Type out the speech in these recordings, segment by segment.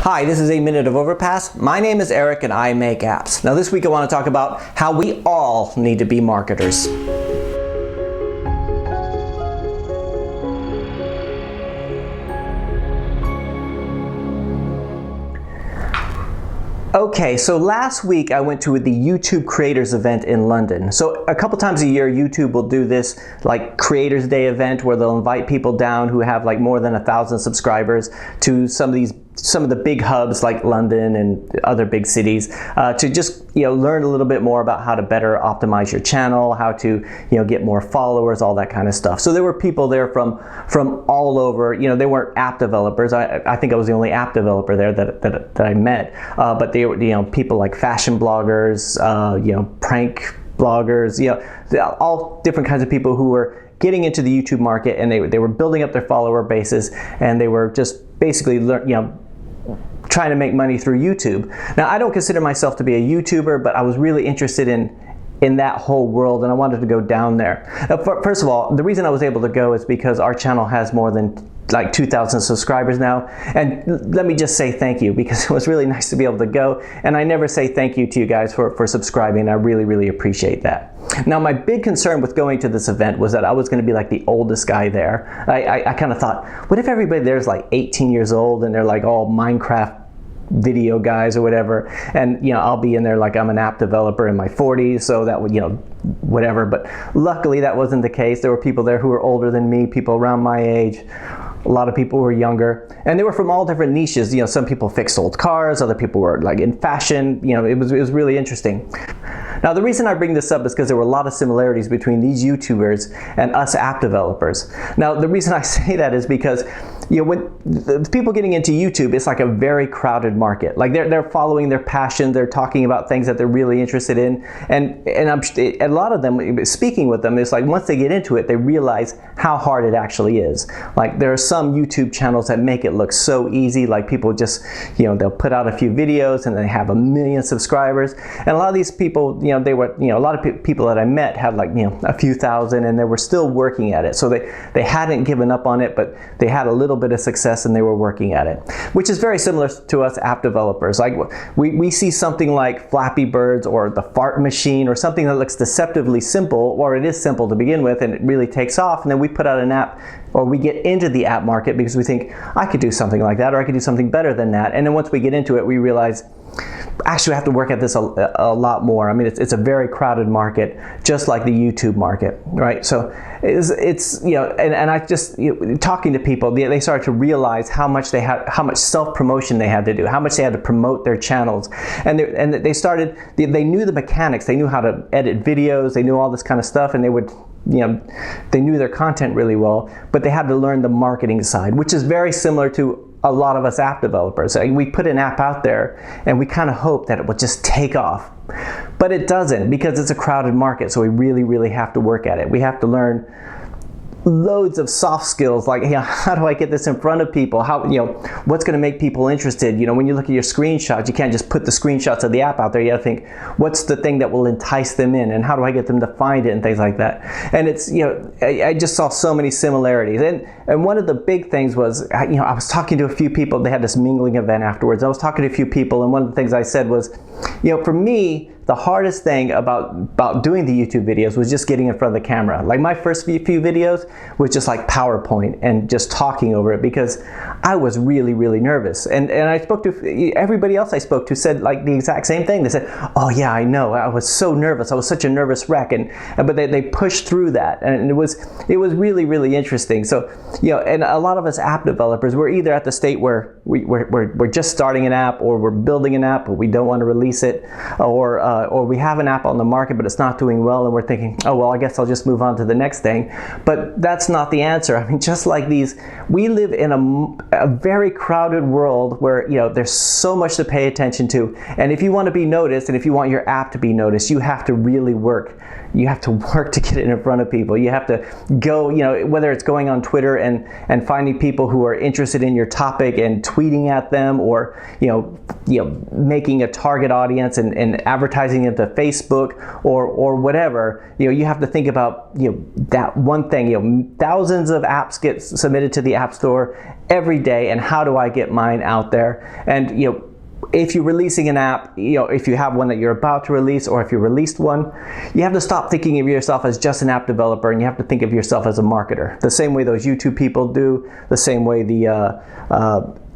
Hi, this is a Minute of Overpass. My name is Eric and I make apps. Now this week I want to talk about how we all need to be marketers. Okay, so last week I went to the YouTube Creators event in London. So a couple times a year YouTube will do this like Creators Day event where they'll invite people down who have like more than 1,000 subscribers to some of the big hubs like London and other big cities to just learn a little bit more about how to better optimize your channel, how to get more followers, all that kind of stuff. So there were people there from all over. They weren't app developers. I think I was the only app developer there that I met, but they were people like fashion bloggers, prank bloggers, all different kinds of people who were getting into the YouTube market, and they were building up their follower bases, and they were just basically trying to make money through YouTube. Now, I don't consider myself to be a YouTuber, but I was really interested in that whole world, and I wanted to go down there. Now, first of all, the reason I was able to go is because our channel has more than like 2,000 subscribers now, and let me just say thank you, because it was really nice to be able to go, and I never say thank you to you guys for subscribing. I really appreciate that. Now, my big concern with going to this event was that I was going to be like the oldest guy there. I kind of thought, what if everybody there's like 18 years old and they're like all Minecraft video guys or whatever, and I'll be in there like I'm an app developer in my 40s, so that would whatever. But luckily that wasn't the case. There were people there who were older than me, people around my age, a lot of people who were younger, and they were from all different niches. Some people fixed old cars, other people were like in fashion. It was really interesting. Now, the reason I bring this up is because there were a lot of similarities between these YouTubers and us app developers. Now, the reason I say that is because when the people getting into YouTube, it's like a very crowded market. Like they're following their passion, they're talking about things that they're really interested in, and a lot of them, speaking with them, it's like once they get into it, they realize how hard it actually is. Like there are some YouTube channels that make it look so easy. Like people just they'll put out a few videos and they have 1 million subscribers, and a lot of these people, they were a lot of people that I met had like a few thousand, and they were still working at it. So they hadn't given up on it, but they had a little bit of success and they were working at it, which is very similar to us app developers. Like we see something like Flappy Birds or the fart machine or something that looks deceptively simple, or it is simple to begin with and it really takes off, and then we put out an app, or we get into the app market because we think I could do something like that, or I could do something better than that, and then once we get into it we realize actually we have to work at this a lot more. I mean, it's a very crowded market, just like the YouTube market, right? So it's and I just talking to people, they started to realize how much self-promotion they had to do, how much they had to promote their channels, and they knew the mechanics, they knew how to edit videos, they knew all this kind of stuff, and they would they knew their content really well, but they had to learn the marketing side, which is very similar to a lot of us app developers. We put an app out there and we kind of hope that it will just take off, but it doesn't, because it's a crowded market. So we really have to work at it. We have to learn loads of soft skills, like how do I get this in front of people, how what's going to make people interested. When you look at your screenshots, you can't just put the screenshots of the app out there. You got to think, what's the thing that will entice them in, and how do I get them to find it, and things like that. And it's I just saw so many similarities, and one of the big things was I was talking to a few people. They had this mingling event afterwards. I was talking to a few people, and one of the things I said was, for me, the hardest thing about doing the YouTube videos was just getting in front of the camera. Like my first few videos was just like PowerPoint and just talking over it, because I was really nervous. And I spoke to everybody else I spoke to said like the exact same thing. They said, oh yeah, I know, I was so nervous, I was such a nervous wreck, but they pushed through that, and it was really interesting. So and a lot of us app developers, we're either at the state where we're just starting an app, or we're building an app but we don't want to release it, or we have an app on the market but it's not doing well, and we're thinking, oh well, I guess I'll just move on to the next thing. But that's not the answer. I mean, just like these, we live in a very crowded world where there's so much to pay attention to, and if you want to be noticed, and if you want your app to be noticed, you have to really work. You have to work to get it in front of people. You have to go, whether it's going on Twitter and finding people who are interested in your topic and tweeting at them, or making a target audience and advertising it to Facebook or whatever, you have to think about that one thing. Thousands of apps get submitted to the App Store every day, and how do I get mine out there? And if you're releasing an app, if you have one that you're about to release, or if you released one, you have to stop thinking of yourself as just an app developer, and you have to think of yourself as a marketer. The same way those YouTube people do, the same way the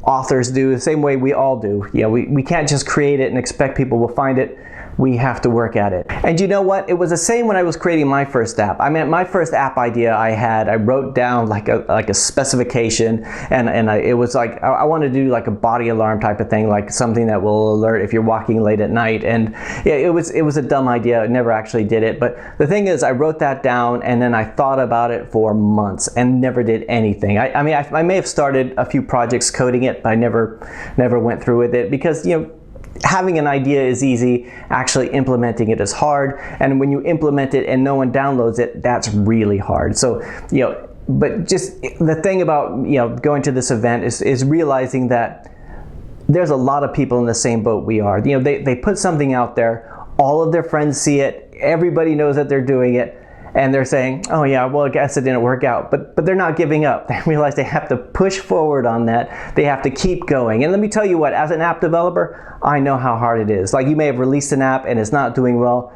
authors do, the same way we all do. We can't just create it and expect people will find it. We have to work at it. And you know what? It was the same when I was creating my first app. I mean, my first app idea I wrote down like a specification, and it was like, I wanted to do like a body alarm type of thing, like something that will alert if you're walking late at night. And it was a dumb idea. I never actually did it. But the thing is, I wrote that down, and then I thought about it for months and never did anything. I mean, I may have started a few projects coding it, but I never went through with it, because having an idea is easy, actually implementing it is hard, and when you implement it and no one downloads it, that's really hard. So but just the thing about going to this event is realizing that there's a lot of people in the same boat we are. They put something out there, all of their friends see it, everybody knows that they're doing it, and they're saying, oh yeah, well, I guess it didn't work out. But they're not giving up. They realize they have to push forward on that. They have to keep going. And let me tell you what, as an app developer, I know how hard it is. Like, you may have released an app and it's not doing well.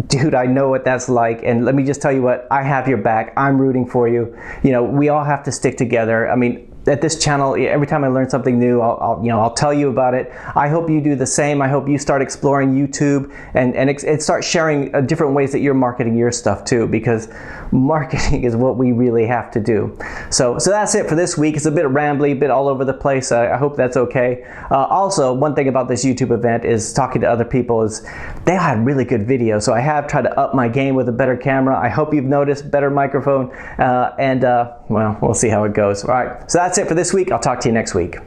Dude, I know what that's like. And let me just tell you what, I have your back. I'm rooting for you. We all have to stick together. I mean, at this channel, every time I learn something new, I'll tell you about it. I hope you do the same. I hope you start exploring YouTube and start sharing different ways that you're marketing your stuff too, because marketing is what we really have to do. So that's it for this week. It's a bit rambly, a bit all over the place. I hope that's okay. Also, one thing about this YouTube event is talking to other people is they had really good videos. So I have tried to up my game with a better camera. I hope you've noticed better microphone, well, we'll see how it goes. All right, so that's it for this week. I'll talk to you next week.